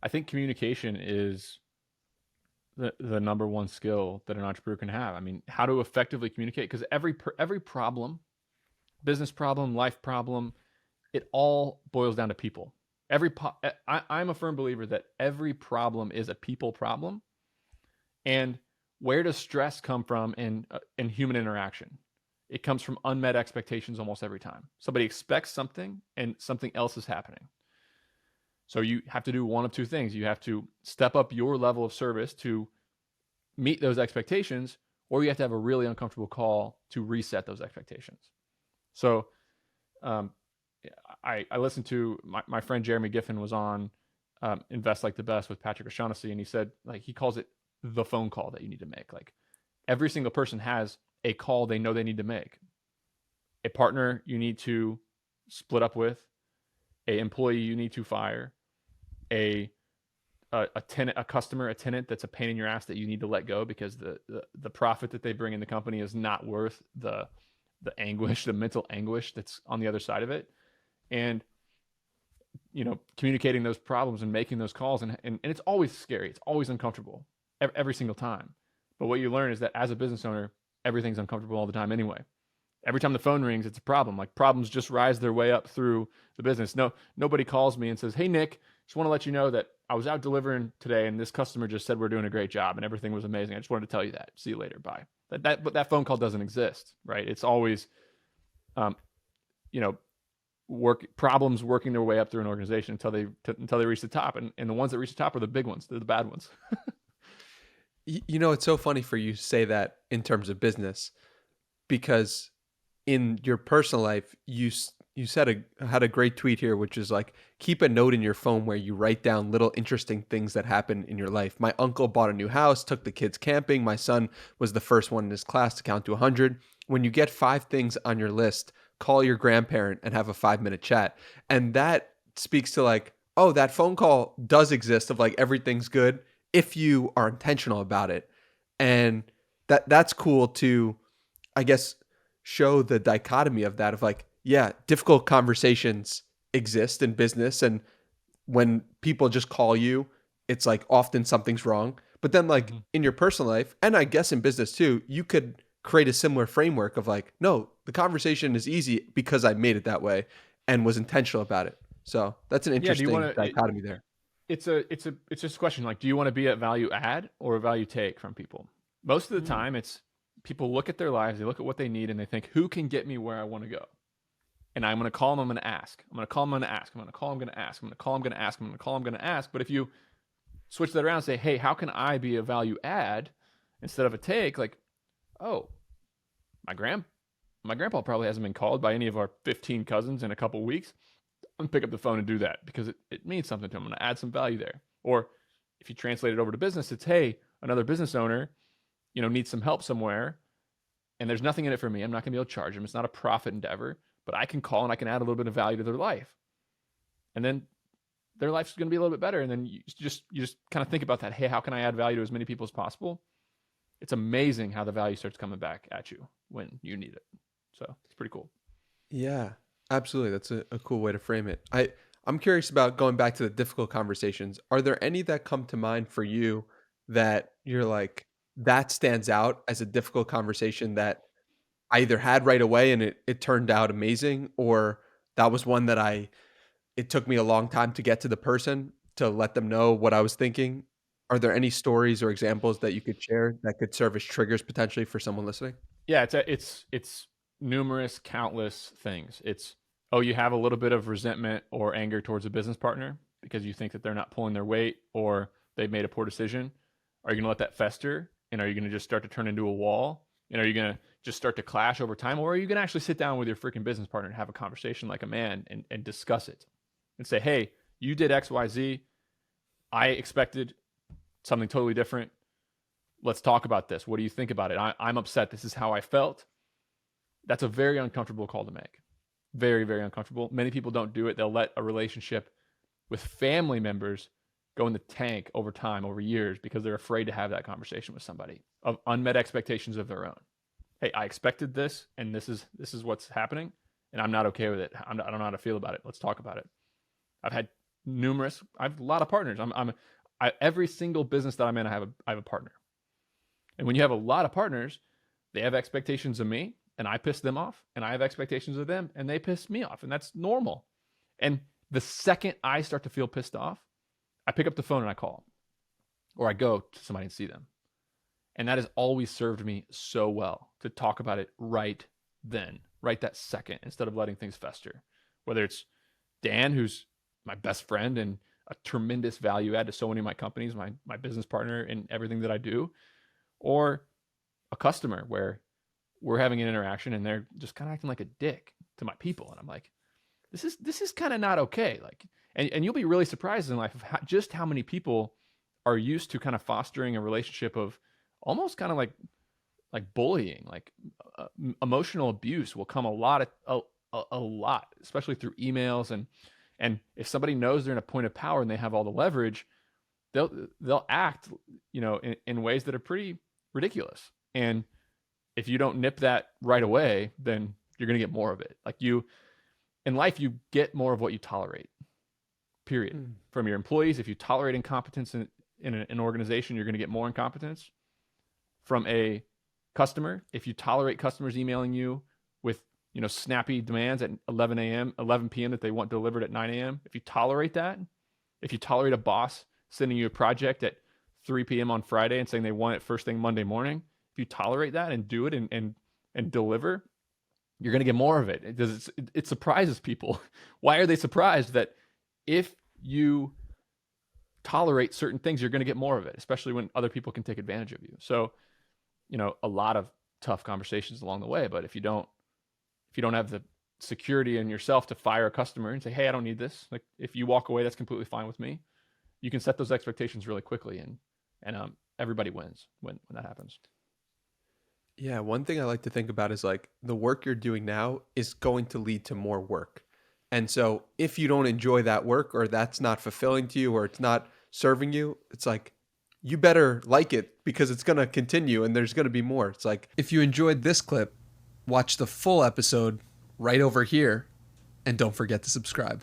I think communication is the number one skill that an entrepreneur can have. I mean, how to effectively communicate, because every problem, business problem, life problem, it all boils down to people. I'm a firm believer that every problem is a people problem. And where does stress come from in human interaction? It comes from unmet expectations almost every time. Somebody expects something and something else is happening. So you have to do one of two things. You have to step up your level of service to meet those expectations, or you have to have a really uncomfortable call to reset those expectations. So um, I listened to my friend Jeremy Giffen was on Invest Like the Best with Patrick O'Shaughnessy, and he said, like, he calls it the phone call that you need to make. Like, every single person has a call they know they need to make. A partner you need to split up with, a employee you need to fire, a tenant, a customer, a tenant that's a pain in your ass that you need to let go because the profit that they bring in the company is not worth the anguish, the mental anguish that's on the other side of it. And communicating those problems and making those calls, and it's always scary. It's always uncomfortable every single time. But what you learn is that as a business owner, everything's uncomfortable all the time anyway. Every time the phone rings, it's a problem. Like, problems just rise their way up through the business. Nobody calls me and says, "Hey, Nick, just want to let you know that I was out delivering today, and this customer just said we're doing a great job and everything was amazing. I just wanted to tell you that. See you later. Bye." But that phone call doesn't exist, right? It's always, um, you know, problems working their way up through an organization until they reach the top, and the ones that reach the top are the big ones. They're the bad ones. It's so funny for you to say that in terms of business, because in your personal life, you had a great tweet here, which is like, keep a note in your phone where you write down little interesting things that happen in your life. My uncle bought a new house, took the kids camping. My son was the first one in his class to count to 100. When you get 5 things on your list, call your grandparent and have a 5-minute chat. And that speaks to like, oh, that phone call does exist, of like, everything's good if you are intentional about it. And that's cool to, I guess, show the dichotomy of that, of like, yeah, difficult conversations exist in business. And when people just call you, it's like often something's wrong. But then, like, Mhm. in your personal life, and I guess in business too, you could create a similar framework of like, no, the conversation is easy because I made it that way and was intentional about it. So that's an Yeah. Do you interesting want to? dichotomy there. It's just a question, like, do you want to be a value add or a value take from people? Most of the Mm. time, it's people look at their lives, they look at what they need, and they think, who can get me where I want to go? And I'm going to call them, I'm going to ask. I'm going to call them, I'm going to ask. I'm going to call them, I'm going to ask. I'm going to call them, I'm going to ask. I'm going to call them, I'm going to ask. But if you switch that around and say, hey, how can I be a value add instead of a take? Like, oh, my grand my grandpa probably hasn't been called by any of our 15 cousins in a couple weeks. I'm gonna pick up the phone and do that because it means something to him. I'm gonna add some value there. Or if you translate it over to business, it's, hey, another business owner, needs some help somewhere, and there's nothing in it for me. I'm not gonna be able to charge them. It's not a profit endeavor, but I can call and I can add a little bit of value to their life, and then their life's gonna be a little bit better. And then you just kind of think about that. Hey, how can I add value to as many people as possible? It's amazing how the value starts coming back at you when you need it. So it's pretty cool. Yeah, absolutely. That's a cool way to frame it. I'm curious about going back to the difficult conversations. Are there any that come to mind for you that you're like, that stands out as a difficult conversation that I either had right away and it turned out amazing, or that was one that it took me a long time to get to the person to let them know what I was thinking? Are there any stories or examples that you could share that could serve as triggers potentially for someone listening? Yeah, it's numerous, countless things. It's, oh, you have a little bit of resentment or anger towards a business partner because you think that they're not pulling their weight or they've made a poor decision. Are you going to let that fester? And are you going to just start to turn into a wall? And are you going to just start to clash over time? Or are you going to actually sit down with your freaking business partner and have a conversation like a man and discuss it and say, hey, you did X, Y, Z. I expected something totally different. Let's talk about this. What do you think about it? I'm upset. This is how I felt. That's a very uncomfortable call to make. Very, very uncomfortable. Many people don't do it. They'll let a relationship with family members go in the tank over time, over years, because they're afraid to have that conversation with somebody of unmet expectations of their own. Hey, I expected this, and this is what's happening, and I'm not okay with it. I don't know how to feel about it. Let's talk about it. I've had I have a lot of partners. Every single business that I'm in, I have a partner. And when you have a lot of partners, they have expectations of me and I piss them off, and I have expectations of them and they piss me off, and that's normal. And the second I start to feel pissed off, I pick up the phone and I call, or I go to somebody and see them. And that has always served me so well, to talk about it right then, right that second, instead of letting things fester. Whether it's Dan, who's my best friend and a tremendous value add to so many of my companies, my business partner in everything that I do, or a customer where we're having an interaction and they're just kind of acting like a dick to my people. And I'm like, this is kind of not okay. Like, and you'll be really surprised in life of just how many people are used to kind of fostering a relationship of almost kind of like bullying, like emotional abuse will come a lot, especially through emails. And if somebody knows they're in a point of power and they have all the leverage, they'll act, in ways that are pretty ridiculous. And if you don't nip that right away, then you're going to get more of it. Like, in life, you get more of what you tolerate, period. From your employees. If you tolerate incompetence in an organization, you're going to get more incompetence. From a customer, if you tolerate customers emailing you with, snappy demands at 11 p.m. that they want delivered at 9 a.m., if you tolerate that, if you tolerate a boss sending you a project at 3 p.m. on Friday and saying they want it first thing Monday morning, if you tolerate that and do it and deliver, you're going to get more of it. It surprises people. Why are they surprised that if you tolerate certain things, you're going to get more of it, especially when other people can take advantage of you? So, a lot of tough conversations along the way, but if you don't have the security in yourself to fire a customer and say, hey, I don't need this. Like, if you walk away, that's completely fine with me. You can set those expectations really quickly, and everybody wins when that happens. Yeah, one thing I like to think about is like the work you're doing now is going to lead to more work. And so if you don't enjoy that work, or that's not fulfilling to you, or it's not serving you, it's like, you better like it, because it's going to continue and there's going to be more. It's like, if you enjoyed this clip, watch the full episode right over here, and don't forget to subscribe.